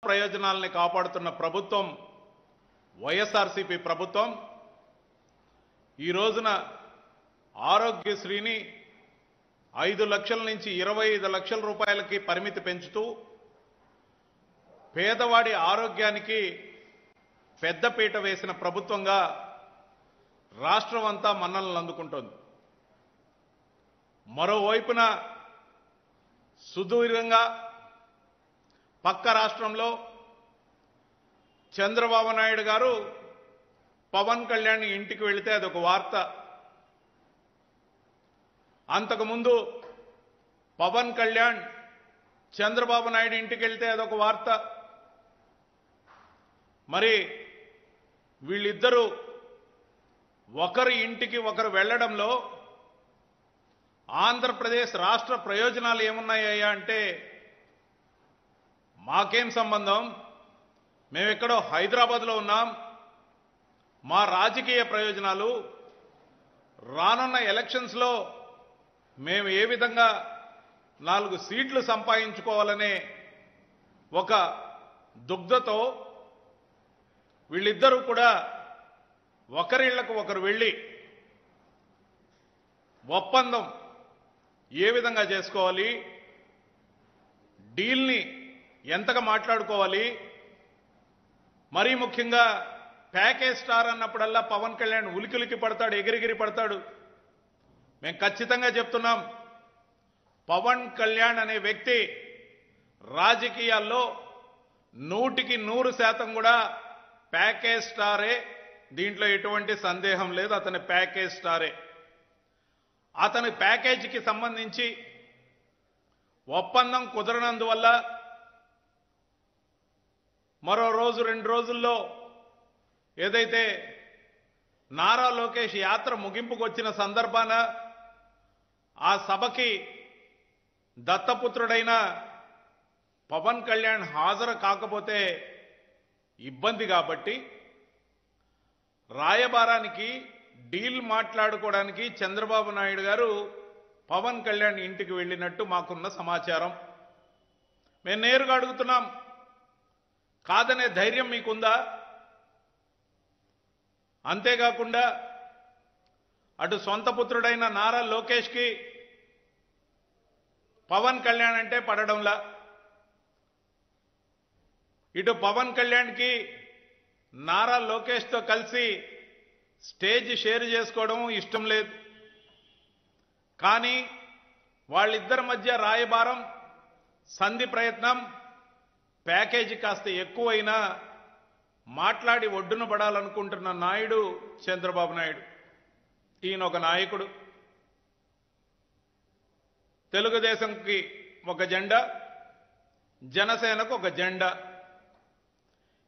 ప్రయోజనాల్ని కాపాడుతున్న ప్రభుత్వం వైఎస్ఆర్సీపీ ప్రభుత్వం ఈ రోజున ఆరోగ్యశ్రీని 5 లక్షల నుంచి 25 లక్షల రూపాయలకి పరిమితి పెంచుతూ పేదవాడి ఆరోగ్యానికి పెద్దపీట వేసిన ప్రభుత్వంగా రాష్ట్రం అంతా మన్ననలు అందుకుంటోంది. మరోవైపున సుదూరంగా పక్క రాష్ట్రంలో చంద్రబాబు నాయుడు గారు పవన్ కళ్యాణ్ ఇంటికి వెళితే అదొక వార్త. అంతకుముందు పవన్ కళ్యాణ్ చంద్రబాబు నాయుడు ఇంటికి వెళితే అదొక వార్త. మరి వీళ్ళిద్దరూ ఒకరి ఇంటికి ఒకరు వెళ్లడంలో ఆంధ్రప్రదేశ్ రాష్ట్ర ప్రయోజనాలు ఏమున్నాయ్యా అంటే, మాకేం సంబంధం, మేమెక్కడో హైదరాబాద్లో ఉన్నాం, మా రాజకీయ ప్రయోజనాలు రానున్న ఎలక్షన్స్లో మేము ఏ విధంగా 4 సీట్లు సంపాదించుకోవాలనే ఒక దుగ్ధతో వీళ్ళిద్దరూ కూడా ఒకరిళ్లకు ఒకరు వెళ్ళి ఒప్పందం ఏ విధంగా చేసుకోవాలి, డీల్ని ఎంతగా మాట్లాడుకోవాలి, మరీ ముఖ్యంగా ప్యాకేజ్ స్టార్ అన్నప్పుడల్లా పవన్ కళ్యాణ్ ఉలికిలికి పడతాడు, ఎగిరిగిరి పడతాడు. మేము ఖచ్చితంగా చెప్తున్నాం, పవన్ కళ్యాణ్ అనే వ్యక్తి రాజకీయాల్లో 100% కూడా ప్యాకేజ్ స్టారే. దీంట్లో ఎటువంటి సందేహం లేదు, అతని ప్యాకేజ్ స్టారే. అతని ప్యాకేజీకి సంబంధించి ఒప్పందం కుదరనందువల్ల మరో రోజు 2 రోజుల్లో ఏదైతే నారా లోకేష్ యాత్ర ముగింపుకు వచ్చిన సందర్భాన ఆ సభకి దత్తపుత్రుడైన పవన్ కళ్యాణ్ హాజరు కాకపోతే ఇబ్బంది కాబట్టి రాయబారానికి డీల్ మాట్లాడుకోవడానికి చంద్రబాబు నాయుడు గారు పవన్ కళ్యాణ్ ఇంటికి వెళ్ళినట్టు మాకున్న సమాచారం. మేము నేరుగా అడుగుతున్నాం, కాదనే ధైర్యం మీకుందా? అంతేకాకుండా అటు సొంత పుత్రుడైన నారా లోకేష్కి పవన్ కళ్యాణ్ అంటే పడడంలా, ఇటు పవన్ కళ్యాణ్కి నారా లోకేష్తో కలిసి స్టేజ్ షేర్ చేసుకోవడం ఇష్టం లేదు. కానీ వాళ్ళిద్దరి మధ్య రాయబారం, సంధి ప్రయత్నం, ప్యాకేజీ కాస్త ఎక్కువైనా మాట్లాడి ఒడ్డున పడాలనుకుంటున్న నాయుడు చంద్రబాబు నాయుడు. ఈయన ఒక నాయకుడు, తెలుగుదేశంకి ఒక జెండా, జనసేనకు ఒక జెండా.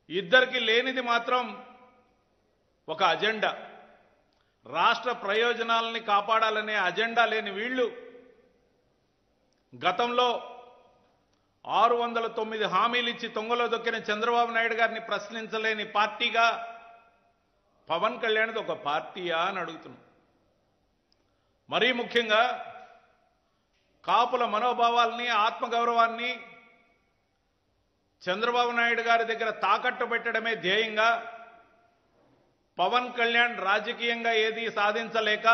ఇద్దరికి లేనిది మాత్రం ఒక అజెండా. రాష్ట్ర ప్రయోజనాలని కాపాడాలనే అజెండా లేని వీళ్ళు గతంలో 609 హామీలు ఇచ్చి తొంగలో దొక్కిన చంద్రబాబు నాయుడు గారిని ప్రశ్నించలేని పార్టీగా పవన్ కళ్యాణ్ది ఒక పార్టీయా అని అడుగుతున్నాం. మరీ ముఖ్యంగా కాపుల మనోభావాల్ని, ఆత్మగౌరవాన్ని చంద్రబాబు నాయుడు గారి దగ్గర తాకట్టు పెట్టడమే ధ్యేయంగా పవన్ కళ్యాణ్ రాజకీయంగా ఏది సాధించలేక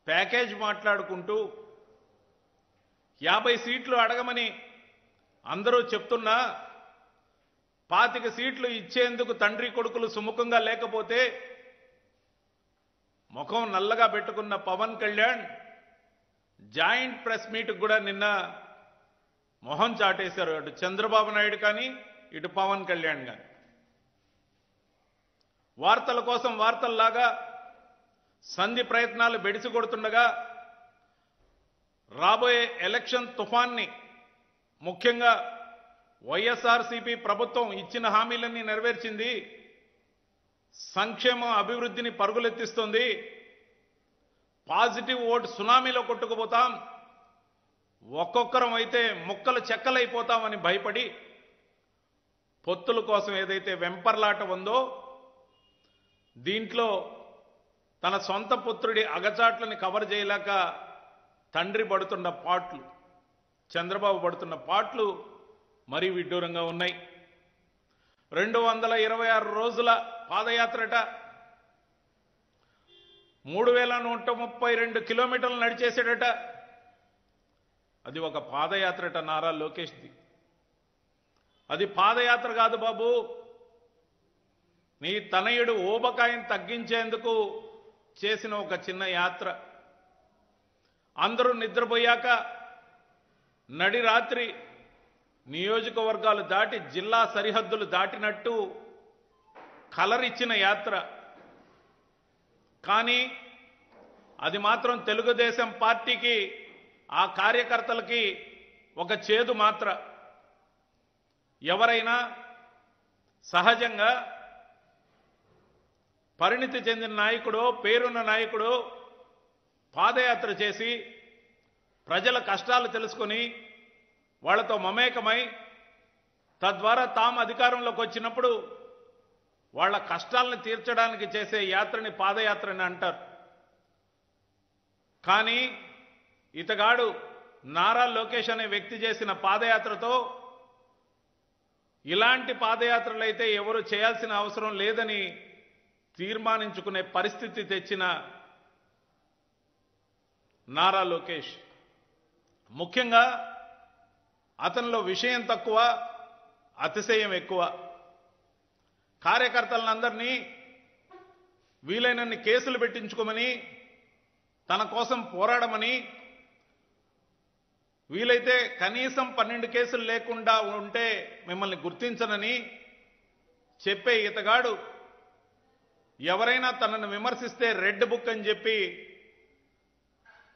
ప్యాకేజ్ మాట్లాడుకుంటూ 50 సీట్లు అడగమని అందరూ చెప్తున్నా 25 సీట్లు ఇచ్చేందుకు తండ్రి కొడుకులు సుముఖంగా లేకపోతే ముఖం నల్లగా పెట్టుకున్న Pawan Kalyan joint press meet కూడా నిన్న మొహం చాటేశారు. అటు చంద్రబాబు నాయుడు కానీ ఇటు పవన్ కళ్యాణ్ కానీ వార్తల కోసం వార్తల్లాగా సంధి ప్రయత్నాలు బెడిసి కొడుతుండగా రాబోయే ఎలక్షన్ తుఫాన్ని, ముఖ్యంగా వైఎస్ఆర్సీపీ ప్రభుత్వం ఇచ్చిన హామీలన్నీ నెరవేర్చింది, సంక్షేమ అభివృద్ధిని పరుగులెత్తిస్తుంది, పాజిటివ్ ఓటు సునామీలో కొట్టుకుపోతాం, ఒక్కొక్కరం అయితే ముక్కలు చెక్కలైపోతామని భయపడి పొత్తుల కోసం ఏదైతే వెంపర్లాట ఉందో దీంట్లో తన సొంత పుత్రుడి అగచాట్లని కవర్ చేయలేక తండ్రి పడుతున్న పాట్లు, చంద్రబాబు పడుతున్న పాట్లు మరీ విడ్డూరంగా ఉన్నాయి. 226 రోజుల పాదయాత్రట, 3132 కిలోమీటర్లు నడిచేసాడట. అది ఒక పాదయాత్రట నారా లోకేష్ది. అది పాదయాత్ర కాదు బాబు, నీ తనయుడు ఊబకాయం తగ్గించేందుకు చేసిన ఒక చిన్న యాత్ర. అందరూ నిద్రపోయాక నడి రాత్రి నియోజకవర్గాలు దాటి జిల్లా సరిహద్దులు దాటినట్టు కలరిచ్చిన యాత్ర. కానీ అది మాత్రం తెలుగుదేశం పార్టీకి, ఆ కార్యకర్తలకి ఒక చేదు మాత్ర. ఎవరైనా సహజంగా పరిణితి చెందిన నాయకుడు, పేరున్న నాయకుడు పాదయాత్ర చేసి ప్రజల కష్టాలు తెలుసుకొని వాళ్లతో మమేకమై తద్వారా తాము అధికారంలోకి వచ్చినప్పుడు వాళ్ళ కష్టాలను తీర్చడానికి చేసే యాత్రని పాదయాత్రని అంటారు. కానీ ఇతగాడు నారా లోకేష్ అనే వ్యక్తి చేసిన పాదయాత్రతో ఇలాంటి పాదయాత్రలు అయితే ఎవరు చేయాల్సిన అవసరం లేదని తీర్మానించుకునే పరిస్థితి తెచ్చిన నారా లోకేష్. ముఖ్యంగా అతనిలో విషయం తక్కువ, అతిశయం ఎక్కువ. కార్యకర్తలందరినీ వీలైనన్ని కేసులు పెట్టించుకోమని, తన కోసం పోరాడమని, వీలైతే కనీసం 12 కేసులు లేకుండా ఉంటే మిమ్మల్ని గుర్తించనని చెప్పే ఇతగాడు ఎవరైనా తనను విమర్శిస్తే రెడ్ బుక్ అని చెప్పి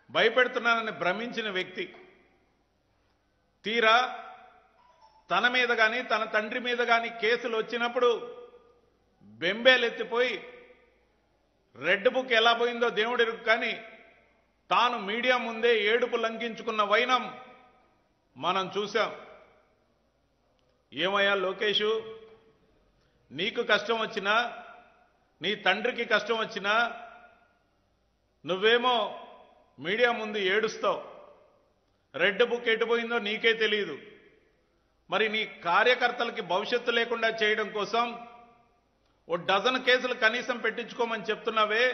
భయపెడుతున్నానని భ్రమించిన వ్యక్తి. తీరా తన మీద కానీ తన తండ్రి మీద కానీ కేసులు వచ్చినప్పుడు బెంబేలెత్తిపోయి రెడ్ బుక్ ఎలా పోయిందో దేవుడికి కానీ తాను మీడియా ముందే ఏడుపు లంకించుకున్న వైనం మనం చూశాం. ఏమయ్యా లోకేషు, నీకు కష్టం వచ్చినా, నీ తండ్రికి కష్టం వచ్చినా నువ్వేమో మీడియా ముందు ఏడుస్తావు. రెడ్ బుక్ ఎటుపోయిందో నీకే తెలియదు. మరి నీ కార్యకర్తలకి భవిష్యత్తు లేకుండా చేయడం కోసం ఓ డజన్ కేసులు కనీసం పెట్టించుకోమని చెప్తున్నావే,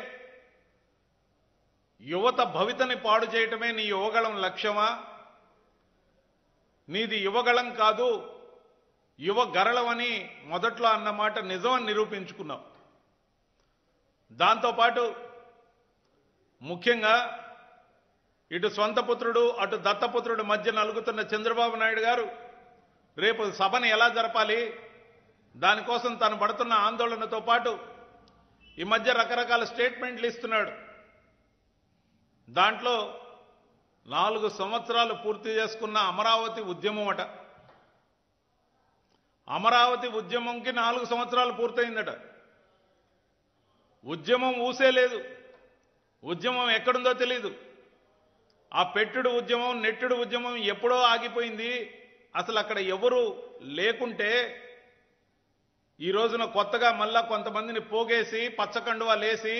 యువత భవితని పాడు చేయటమే నీ యువగళం లక్ష్యమా? నీది యువగళం కాదు, యువ గరళం అని మొదట్లో అన్నమాట నిజమని నిరూపించుకున్నావు. దాంతోపాటు ముఖ్యంగా ఇటు సొంత పుత్రుడు అటు దత్తపుత్రుడు మధ్య నలుగుతున్న చంద్రబాబు నాయుడు గారు రేపు సభను ఎలా జరపాలి, దానికోసం తాను పడుతున్న ఆందోళనతో పాటు ఈ మధ్య రకరకాల స్టేట్మెంట్లు ఇస్తున్నాడు. దాంట్లో 4 సంవత్సరాలు పూర్తి చేసుకున్న అమరావతి ఉద్యమం అట. అమరావతి ఉద్యమంకి 4 సంవత్సరాలు పూర్తయిందట. ఉద్యమం ఊసేలేదు, ఉద్యమం ఎక్కడుందో తెలీదు. ఆ పెట్టుడు ఉద్యమం, నెట్టుడు ఉద్యమం ఎప్పుడో ఆగిపోయింది. అసలు అక్కడ ఎవరు లేకుంటే ఈ రోజున కొత్తగా మళ్ళా కొంతమందిని పోగేసి పచ్చకండువాలేసి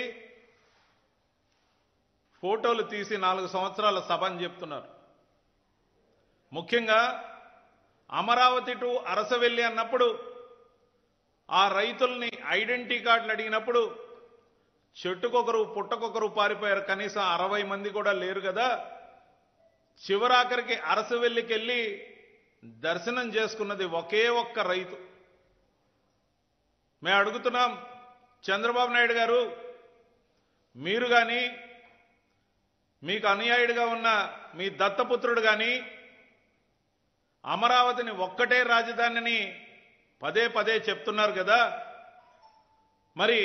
ఫోటోలు తీసి 4 సంవత్సరాల సభ అని చెప్తున్నారు. ముఖ్యంగా అమరావతి టు అరసవెల్లి అన్నప్పుడు ఆ రైతుల్ని ఐడెంటిటీ కార్డులు అడిగినప్పుడు చెట్టుకొకరు పుట్టకొకరు పారిపోయారు. కనీసం 60 మంది కూడా లేరు కదా. చివరాఖరికి అరసవెల్లికి వెళ్ళి దర్శనం చేసుకున్నది ఒకే ఒక్క రైతు. మేము అడుగుతున్నాం, చంద్రబాబు నాయుడు గారు, మీరు కానీ మీకు అనుయాయుడిగా ఉన్న మీ దత్తపుత్రుడు కానీ అమరావతిని ఒక్కటే రాజధానిని పదే పదే చెప్తున్నారు కదా. మరి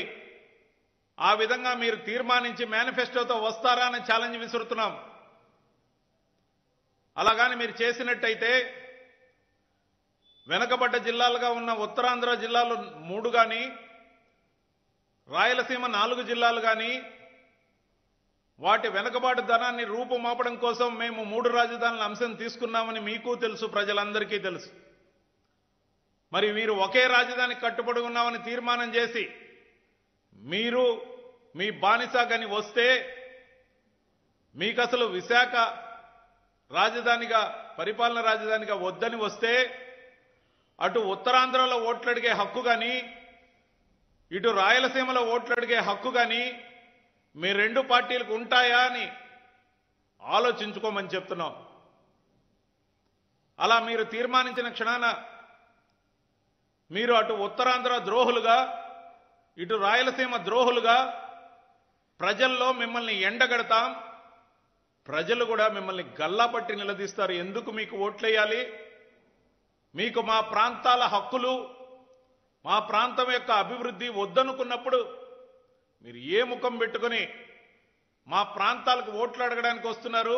ఆ విధంగా మీరు తీర్మానించి మేనిఫెస్టోతో వస్తారా అని ఛాలెంజ్ విసురుతున్నాం. అలాగాని మీరు చేసినట్టయితే వెనకబడ్డ జిల్లాలుగా ఉన్న ఉత్తరాంధ్ర జిల్లాలు 3 కానీ, రాయలసీమ 4 జిల్లాలు కానీ వాటి వెనకబాటు ధనాన్ని రూపుమాపడం కోసం మేము 3 రాజధానుల అంశం తీసుకున్నామని మీకు తెలుసు, ప్రజలందరికీ తెలుసు. మరి మీరు ఒకే రాజధానికి కట్టుబడి ఉన్నామని తీర్మానం చేసి మీరు మీ బానిసగాని వస్తే, మీకు అసలు విశాఖ రాజధానిగా, పరిపాలన రాజధానిగా వద్దని వస్తే అటు ఉత్తరాంధ్రలో ఓట్లు అడిగే హక్కు కానీ ఇటు రాయలసీమలో ఓట్లు అడిగే హక్కు కానీ మీ రెండు పార్టీలకు ఉంటాయా అని ఆలోచించుకోమని చెప్తున్నాం. అలా మీరు తీర్మానించిన క్షణాన మీరు అటు ఉత్తరాంధ్ర ద్రోహులుగా ఇటు రాయలసీమ ద్రోహులుగా ప్రజల్లో మిమ్మల్ని ఎండగడతాం. ప్రజలు కూడా మిమ్మల్ని గల్లాపట్టి నిలదీస్తారు. ఎందుకు మీకు ఓట్లేయాలి? మీకు మా ప్రాంతాల హక్కులు మా ప్రాంతం యొక్క అభివృద్ధి వద్దనుకున్నప్పుడు మీరు ఏ ముఖం పెట్టుకొని మా ప్రాంతాలకు ఓట్లు అడగడానికి వస్తున్నారు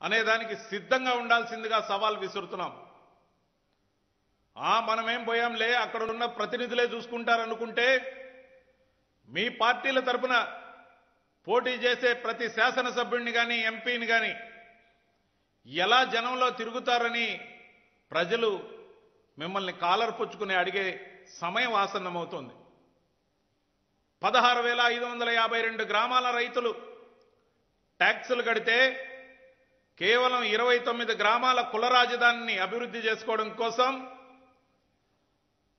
అనేదానికి సిద్ధంగా ఉండాల్సిందిగా సవాల్ విసురుతున్నాం. మనమేం పోయాంలే, అక్కడ ఉన్న ప్రతినిధులే చూసుకుంటారనుకుంటే మీ పార్టీల తరపున పోటీ చేసే ప్రతి శాసనసభ్యుడిని కానీ ఎంపీని కానీ ఎలా జనంలో తిరుగుతారని ప్రజలు మిమ్మల్ని కాలర్ పుచ్చుకుని అడిగే సమయం ఆసన్నమవుతోంది. 16,552 గ్రామాల రైతులు ట్యాక్సులు కడితే కేవలం 29 గ్రామాల కుల రాజధానిని అభివృద్ధి చేసుకోవడం కోసం,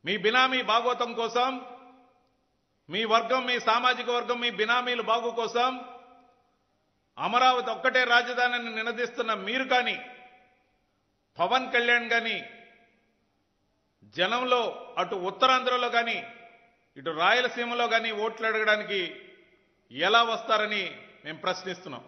మీ బినామీ భాగోతం కోసం, మీ వర్గం మీ సామాజిక వర్గం మీ బినామీల బాగు కోసం అమరావతి ఒక్కటే రాజధానిని నినదిస్తున్న మీరు కానీ పవన్ కళ్యాణ్ కానీ జనంలో అటు ఉత్తరాంధ్రలో కానీ ఇటు రాయలసీమలో కానీ ఓట్లు అడగడానికి ఎలా వస్తారని మేము ప్రశ్నిస్తున్నాం.